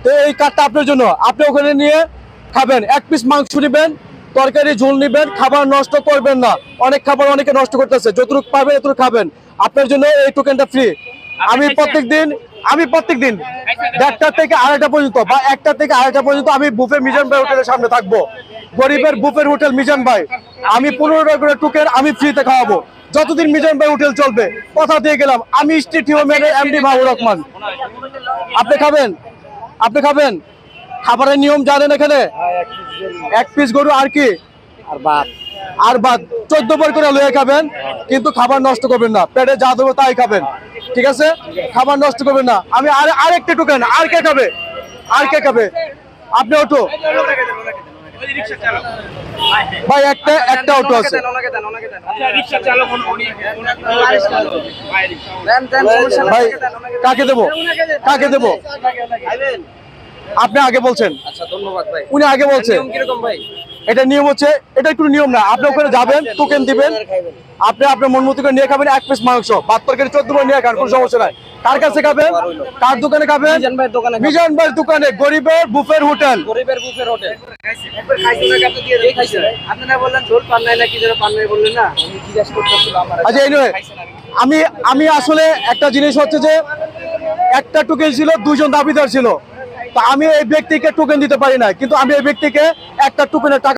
তো এই কার্ডটা আপনার জন্য, আপনি ওখানে নিয়ে খাবেন, 1 পিস মাংস নেবেন, তরকারি ঝোল নেবেন, খাবার নষ্ট করবেন না। অনেক খাবার অনেকে নষ্ট করতেছে, যতটুকু পাবেন এতটুকু খাবেন। আপনার জন্য এই টোকেনটা ফ্রি। আমি প্রত্যেকদিন 1টা থেকে 2:30 পর্যন্ত বা 1টা থেকে 2:30 পর্যন্ত আমি বুফে মিজান ভাই হোটেলের সামনে থাকবো। গরিবের বুফের হোটেল মিজান ভাই। আমি 15 টাকা করে টোকেন আমি ফ্রিতে খাওয়াবো যতদিন মিজান ভাই হোটেল চলবে। কথা দিয়ে গেলাম, আমি স্ট্রিট হিউম্যানের এমডি মাহবুব রহমান। আপনি খাবেন? আপনি খাবেন? খাবারের নিয়ম জানেন এখানে? 1 পিস গরু আর কি? আর ভাত 14 বার করে লয়ে খাবেন, কিন্তু খাবার নষ্ট করবেন না। পেটে যা দেবো তাই খাবেন, ঠিক আছে? খাবার নষ্ট করবেন না। আমি আরেকটা টোকেন, আর কে খাবে? আর কে খাবে? আপনি ওঠো ভাই, একটা অটো আছে ভাই। কাকে দেবো? কাকে দেবো? আপনি আগে বলছেন। আচ্ছা ধন্যবাদ ভাই। উনি আগে বলছেন। নিয়ম কিরকম ভাই? এটা নিয়ম হচ্ছে, এটা একটু নিয়ম না। আপনি ওখানে যাবেন, টোকেন দিবেন, আপনি আপনার মন মতো করে নিয়ে খাবেন। 1 পিস মাংস, ভাত তরকারি 14 বার নিয়ে খান, কোনো সমস্যা নাই। কার কাছে খাবেন? কার দোকানে খাবেন? মিজান ভাইয়ের দোকানে। মিজান ভাইয়ের দোকানে, গরিবের বুফের হোটেল। গরিবের বুফের হোটেল। একবার খাইছেন নাকি আপনি? দিয়ে দিয়ে খাইছেন। আপনি না বললেন ঝোল পান নাই নাকি যেন পান নাই বললেন না? আমি জিজ্ঞেস করতেছিলাম আমার। আচ্ছা anyway, আমি আসলে একটা জিনিস হচ্ছে যে, একটা টোকেন ছিল, 2 জন দাবিদার ছিল। তো আমি এই ব্যক্তিকে টোকেন দিতে পারি না, কিন্তু আমি এই ব্যক্তিকে একটা টোকেনের টাকা